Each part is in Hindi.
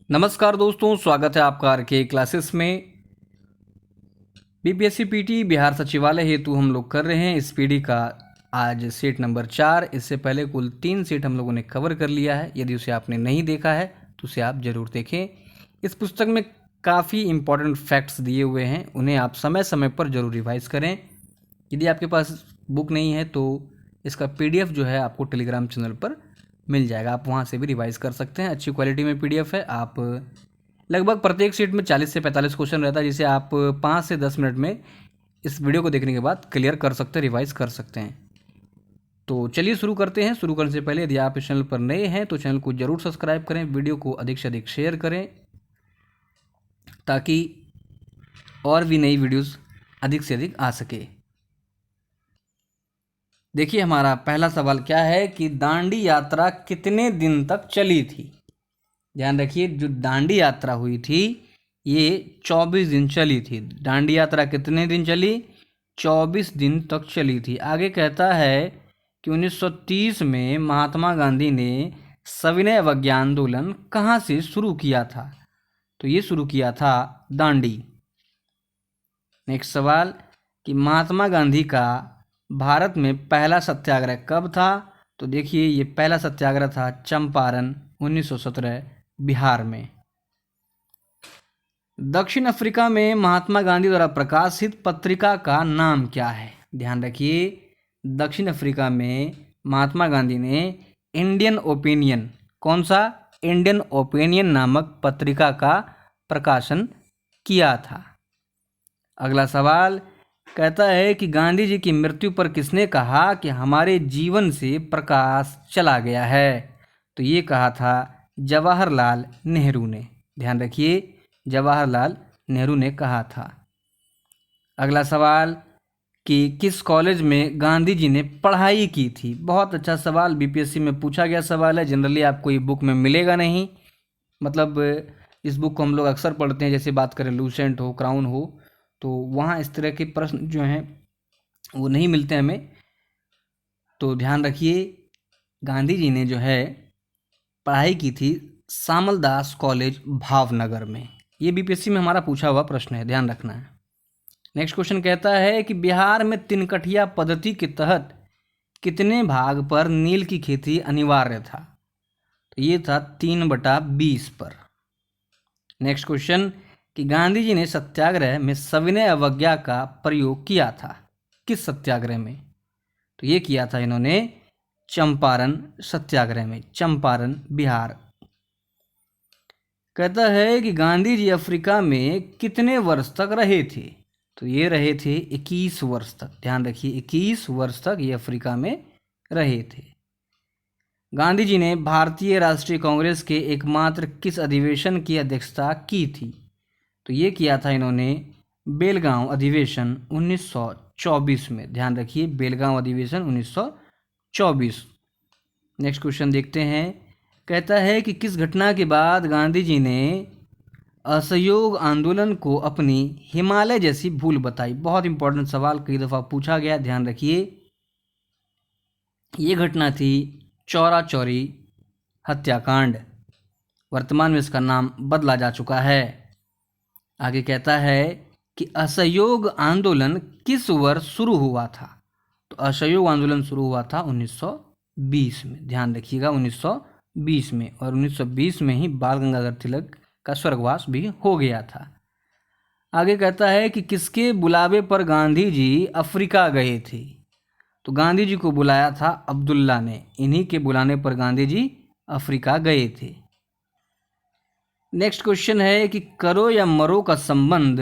नमस्कार दोस्तों, स्वागत है आपका आर के क्लासेस में। बीपीएससी पीटी बिहार सचिवालय हेतु हम लोग कर रहे हैं इस पीडी का आज सेट नंबर 4। इससे पहले कुल 3 सेट हम लोगों ने कवर कर लिया है। यदि उसे आपने नहीं देखा है तो उसे आप ज़रूर देखें। इस पुस्तक में काफ़ी इम्पॉर्टेंट फैक्ट्स दिए हुए हैं, उन्हें आप समय समय पर ज़रूर रिवाइज़ करें। यदि आपके पास बुक नहीं है तो इसका पीडीएफ जो है आपको टेलीग्राम चैनल पर मिल जाएगा, आप वहाँ से भी रिवाइज़ कर सकते हैं। अच्छी क्वालिटी में पीडीएफ है। आप लगभग प्रत्येक सीट में 40 से 45 क्वेश्चन रहता है, जिसे आप 5 से 10 मिनट में इस वीडियो को देखने के बाद क्लियर कर सकते हैं, रिवाइज़ कर सकते हैं। तो चलिए शुरू करते हैं। शुरू करने से पहले यदि आप इस चैनल पर नए हैं तो चैनल को ज़रूर सब्सक्राइब करें, वीडियो को अधिक से अधिक शेयर करें ताकि और भी नई वीडियोस अधिक से अधिक आ सके। देखिए, हमारा पहला सवाल क्या है कि दांडी यात्रा कितने दिन तक चली थी। ध्यान रखिए, जो दांडी यात्रा हुई थी ये 24 दिन चली थी। दांडी यात्रा कितने दिन चली? 24 दिन तक चली थी। आगे कहता है कि 1930 में महात्मा गांधी ने सविनय अवज्ञा आंदोलन कहाँ से शुरू किया था? तो ये शुरू किया था दांडी। नेक्स्ट सवाल कि महात्मा गांधी का भारत में पहला सत्याग्रह कब था? तो देखिए, ये पहला सत्याग्रह था चंपारण 1917 बिहार में। दक्षिण अफ्रीका में महात्मा गांधी द्वारा प्रकाशित पत्रिका का नाम क्या है? ध्यान रखिए, दक्षिण अफ्रीका में महात्मा गांधी ने इंडियन ओपिनियन, कौन सा? इंडियन ओपिनियन नामक पत्रिका का प्रकाशन किया था। अगला सवाल कहता है कि गांधी जी की मृत्यु पर किसने कहा कि हमारे जीवन से प्रकाश चला गया है? तो ये कहा था जवाहरलाल नेहरू ने। ध्यान रखिए, जवाहरलाल नेहरू ने कहा था। अगला सवाल कि किस कॉलेज में गांधी जी ने पढ़ाई की थी? बहुत अच्छा सवाल, बीपीएससी में पूछा गया सवाल है। जनरली आपको ये बुक में मिलेगा नहीं, मतलब इस बुक को हम लोग अक्सर पढ़ते हैं, जैसे बात करें लूसेंट हो, क्राउन हो, तो वहाँ इस तरह के प्रश्न जो हैं वो नहीं मिलते हमें। तो ध्यान रखिए, गांधी जी ने जो है पढ़ाई की थी सामलदास कॉलेज भावनगर में। ये बीपीएससी में हमारा पूछा हुआ प्रश्न है, ध्यान रखना है। नेक्स्ट क्वेश्चन कहता है कि बिहार में तिनकठिया पद्धति के तहत कितने भाग पर नील की खेती अनिवार्य था? तो ये था 3/20 पर। नेक्स्ट क्वेश्चन कि गांधी जी ने सत्याग्रह में सविनय अवज्ञा का प्रयोग किया था, किस सत्याग्रह में? तो ये किया था इन्होंने चंपारण सत्याग्रह में, चंपारण बिहार। कहता है कि गांधी जी अफ्रीका में कितने वर्ष तक रहे थे? तो ये रहे थे 21 वर्ष तक। ध्यान रखिए, 21 वर्ष तक ये अफ्रीका में रहे थे। गांधी जी ने भारतीय राष्ट्रीय कांग्रेस के एकमात्र किस अधिवेशन की अध्यक्षता की थी? तो ये किया था इन्होंने बेलगांव अधिवेशन 1924 में। ध्यान रखिए, बेलगांव अधिवेशन 1924। नेक्स्ट क्वेश्चन देखते हैं। कहता है कि किस घटना के बाद गांधी जी ने असहयोग आंदोलन को अपनी हिमालय जैसी भूल बताई? बहुत इंपॉर्टेंट सवाल, कई दफ़ा पूछा गया, ध्यान रखिए। ये घटना थी चौरा चौरी हत्याकांड। वर्तमान में इसका नाम बदला जा चुका है। आगे कहता है कि असहयोग आंदोलन किस वर्ष शुरू हुआ था? तो असहयोग आंदोलन शुरू हुआ था 1920 में। ध्यान रखिएगा, 1920 में, और 1920 में ही बाल गंगाधर तिलक का स्वर्गवास भी हो गया था। आगे कहता है कि किसके बुलावे पर गांधी जी अफ्रीका गए थे? तो गांधी जी को बुलाया था अब्दुल्ला ने, इन्हीं के बुलाने पर गांधी जी अफ्रीका गए थे। नेक्स्ट क्वेश्चन है कि करो या मरो का संबंध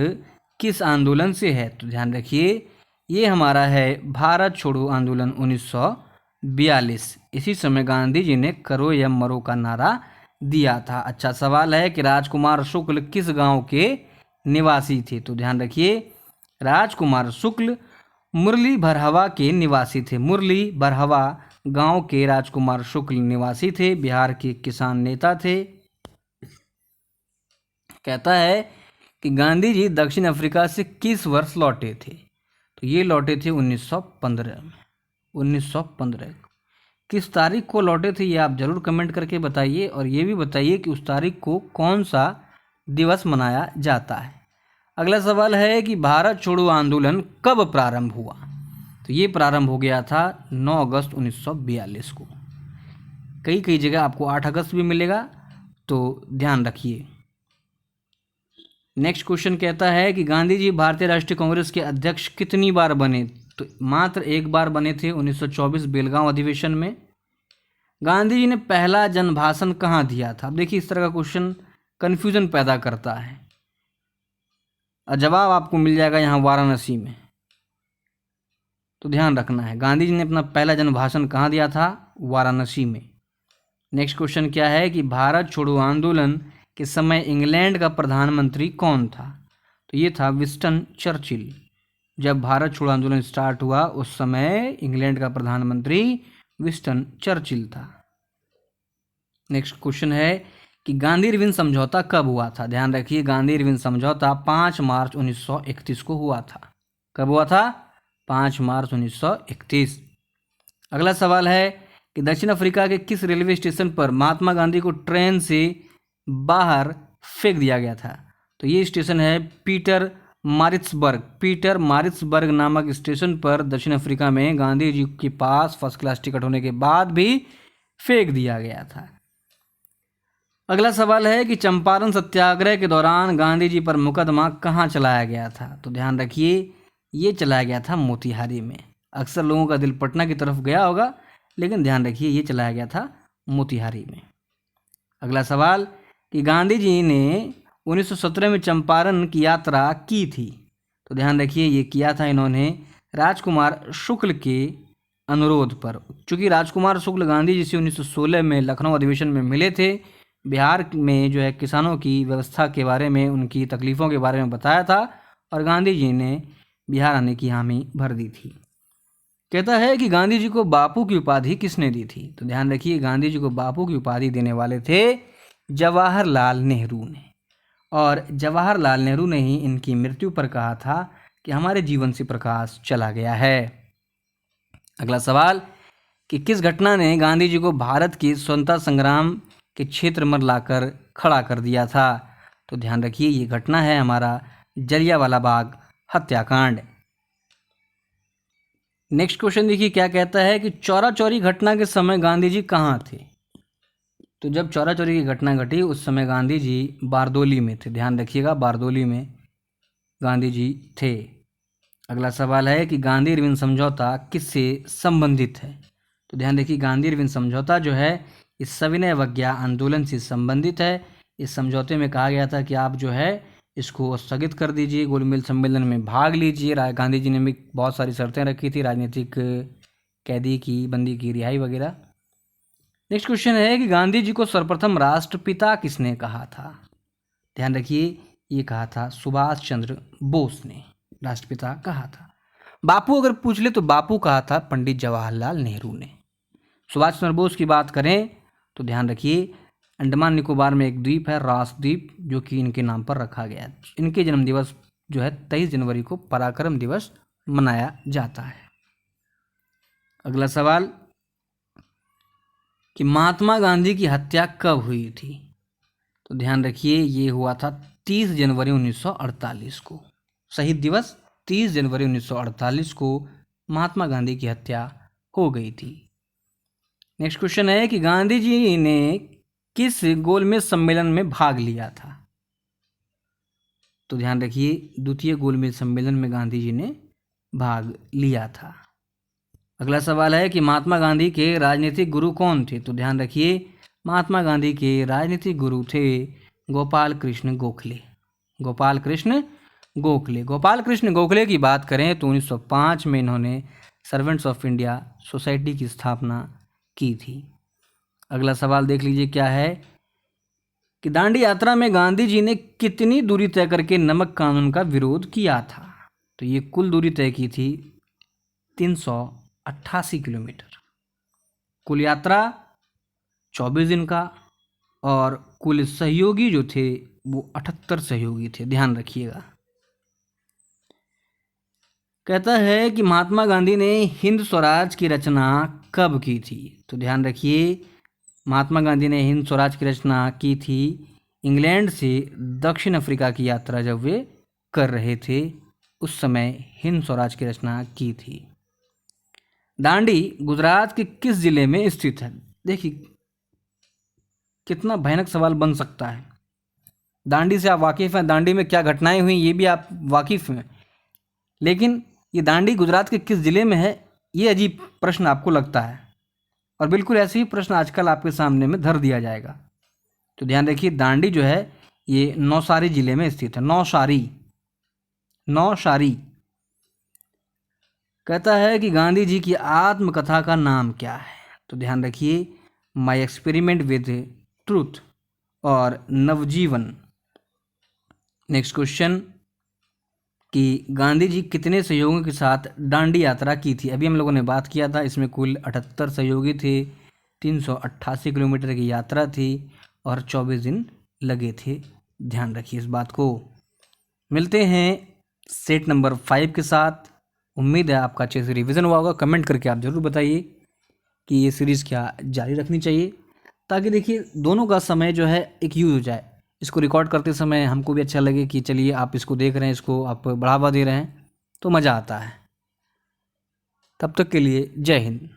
किस आंदोलन से है? तो ध्यान रखिए, ये हमारा है भारत छोड़ो आंदोलन 1942। इसी समय गांधी जी ने करो या मरो का नारा दिया था। अच्छा सवाल है कि राजकुमार शुक्ल किस गांव के निवासी थे? तो ध्यान रखिए, राजकुमार शुक्ल मुरली भरहवा के निवासी थे। मुरली भरहवा गांव के राजकुमार शुक्ल निवासी थे, बिहार के किसान नेता थे। कहता है कि गांधी जी दक्षिण अफ्रीका से किस वर्ष लौटे थे? तो ये लौटे थे 1915 में, 1915। किस तारीख को लौटे थे, ये आप ज़रूर कमेंट करके बताइए। और ये भी बताइए कि उस तारीख को कौन सा दिवस मनाया जाता है। अगला सवाल है कि भारत छोड़ो आंदोलन कब प्रारंभ हुआ। तो ये प्रारंभ हो गया था 9 अगस्त 1942 को। कई कई जगह आपको 8 अगस्त भी मिलेगा, तो ध्यान रखिए। नेक्स्ट क्वेश्चन कहता है कि गांधी जी भारतीय राष्ट्रीय कांग्रेस के अध्यक्ष कितनी बार बने। तो मात्र एक बार बने थे, 1924 बेलगांव अधिवेशन में। गांधी जी ने पहला जनभाषण कहाँ दिया था। अब देखिए, इस तरह का क्वेश्चन कन्फ्यूजन पैदा करता है। और जवाब आपको मिल जाएगा यहाँ वाराणसी में। तो ध्यान रखना है, गांधी जी ने अपना पहला जनभाषण कहाँ दिया था, वाराणसी में। नेक्स्ट क्वेश्चन क्या है कि भारत छोड़ो आंदोलन के समय इंग्लैंड का प्रधानमंत्री कौन था। तो ये था विंस्टन चर्चिल। जब भारत छोड़ो आंदोलन स्टार्ट हुआ उस समय इंग्लैंड का प्रधानमंत्री विंस्टन चर्चिल था। नेक्स्ट क्वेश्चन है कि गांधी इरविन समझौता कब हुआ था। ध्यान रखिए, गांधी इरविन समझौता 5 मार्च 1931 को हुआ था। कब हुआ था, 5 मार्च 1931। अगला सवाल है कि दक्षिण अफ्रीका के किस रेलवे स्टेशन पर महात्मा गांधी को ट्रेन से बाहर फेंक दिया गया था। तो ये स्टेशन है पीटर मारिट्सबर्ग। पीटर मारिट्सबर्ग नामक स्टेशन पर दक्षिण अफ्रीका में गांधी जी के पास फर्स्ट क्लास टिकट होने के बाद भी फेंक दिया गया था। अगला सवाल है कि चंपारण सत्याग्रह के दौरान गांधी जी पर मुकदमा कहाँ चलाया गया था। तो ध्यान रखिए, ये चलाया गया था मोतिहारी में। अक्सर लोगों का दिल पटना की तरफ गया होगा, लेकिन ध्यान रखिए ये चलाया गया था मोतिहारी में। अगला सवाल कि गांधी जी ने 1917 में चंपारण की यात्रा की थी। तो ध्यान रखिए, ये किया था इन्होंने राजकुमार शुक्ल के अनुरोध पर। चूँकि राजकुमार शुक्ल गांधी जी से 1916 में लखनऊ अधिवेशन में मिले थे, बिहार में जो है किसानों की व्यवस्था के बारे में, उनकी तकलीफ़ों के बारे में बताया था, और गांधी जी ने बिहार आने की हामी भर दी थी। कहता है कि गांधी जी को बापू की उपाधि किसने दी थी। तो ध्यान रखिए, गांधी जी को बापू की उपाधि देने वाले थे जवाहरलाल नेहरू ने। और जवाहरलाल नेहरू ने ही इनकी मृत्यु पर कहा था कि हमारे जीवन से प्रकाश चला गया है। अगला सवाल कि किस घटना ने गांधी जी को भारत की स्वतंत्रता संग्राम के क्षेत्र में लाकर खड़ा कर दिया था। तो ध्यान रखिए, ये घटना है हमारा जलियांवाला बाग हत्याकांड। नेक्स्ट क्वेश्चन देखिए क्या कहता है कि चौरा चौरी घटना के समय गांधी जी कहाँ थे। तो जब चौरा चौरी की घटना घटी उस समय गांधी जी बारदोली में थे। ध्यान रखिएगा, बारदोली में गांधी जी थे। अगला सवाल है कि गांधी इरविन समझौता किससे संबंधित है। तो ध्यान देखिए, गांधी इरविन समझौता जो है इस सविनय अवज्ञा आंदोलन से संबंधित है। इस समझौते में कहा गया था कि आप जो है इसको स्थगित कर दीजिए, गोलमेज सम्मेलन में भाग लीजिए। गांधी जी ने भी बहुत सारी शर्तें रखी थी, राजनीतिक कैदी की, बंदी की रिहाई वगैरह। नेक्स्ट क्वेश्चन है कि गांधी जी को सर्वप्रथम राष्ट्रपिता किसने कहा था। ध्यान रखिए, ये कहा था सुभाष चंद्र बोस ने राष्ट्रपिता कहा था। बापू अगर पूछ ले तो बापू कहा था पंडित जवाहरलाल नेहरू ने। सुभाष चंद्र बोस की बात करें तो ध्यान रखिए, अंडमान निकोबार में एक द्वीप है रासद्वीप, जो कि इनके नाम पर रखा गया है। इनके जन्म दिवस जो है 23 जनवरी को पराक्रम दिवस मनाया जाता है। अगला सवाल कि महात्मा गांधी की हत्या कब हुई थी। तो ध्यान रखिए, ये हुआ था 30 जनवरी 1948 को। शहीद दिवस 30 जनवरी 1948 को महात्मा गांधी की हत्या हो गई थी। नेक्स्ट क्वेश्चन है कि गांधी जी ने किस गोलमेज सम्मेलन में भाग लिया था। तो ध्यान रखिए, द्वितीय गोलमेज सम्मेलन में गांधी जी ने भाग लिया था। अगला सवाल है कि महात्मा गांधी के राजनीतिक गुरु कौन थे। तो ध्यान रखिए, महात्मा गांधी के राजनीतिक गुरु थे गोपाल कृष्ण गोखले। गोपाल कृष्ण गोखले। गोपाल कृष्ण गोखले की बात करें तो 1905 में इन्होंने सर्वेंट्स ऑफ इंडिया सोसाइटी की स्थापना की थी। अगला सवाल देख लीजिए क्या है कि दांडी यात्रा में गांधी जी ने कितनी दूरी तय करके नमक कानून का विरोध किया था। तो ये कुल दूरी तय की थी 388 किलोमीटर। कुल यात्रा 24 दिन का, और कुल सहयोगी जो थे वो 78 सहयोगी थे। ध्यान रखिएगा। कहता है कि महात्मा गांधी ने हिंद स्वराज की रचना कब की थी? तो ध्यान रखिए, महात्मा गांधी ने हिंद स्वराज की रचना की थी इंग्लैंड से दक्षिण अफ्रीका की यात्रा जब वे कर रहे थे, उस समय हिंद स्वराज की रचना की थी। दांडी गुजरात के किस जिले में स्थित है? देखिए कितना भयानक सवाल बन सकता है। दांडी से आप वाकिफ़ हैं, दांडी में क्या घटनाएं हुई ये भी आप वाकिफ़ हैं, लेकिन ये दांडी गुजरात के किस ज़िले में है, ये अजीब प्रश्न आपको लगता है। और बिल्कुल ऐसे ही प्रश्न आजकल आपके सामने में धर दिया जाएगा। तो ध्यान रखिए, दांडी जो है ये नौसारी ज़िले में स्थित है। नौसारी, नौसारी। कहता है कि गांधी जी की आत्मकथा का नाम क्या है? तो ध्यान रखिए, माई एक्सपेरिमेंट विद ट्रूथ और नवजीवन। नेक्स्ट क्वेश्चन कि गांधी जी कितने सहयोगियों के साथ दांडी यात्रा की थी? अभी हम लोगों ने बात किया था, इसमें कुल 78 सहयोगी थे, 388 किलोमीटर की यात्रा थी और 24 दिन लगे थे। ध्यान रखिए इस बात को। मिलते हैं सेट नंबर 5 के साथ। उम्मीद है आपका अच्छे से रिवीजन हुआ होगा। कमेंट करके आप ज़रूर बताइए कि ये सीरीज़ क्या जारी रखनी चाहिए, ताकि देखिए दोनों का समय जो है एक यूज़ हो जाए। इसको रिकॉर्ड करते समय हमको भी अच्छा लगे कि चलिए आप इसको देख रहे हैं, इसको आप बढ़ावा दे रहे हैं, तो मज़ा आता है। तब तक के लिए जय हिंद।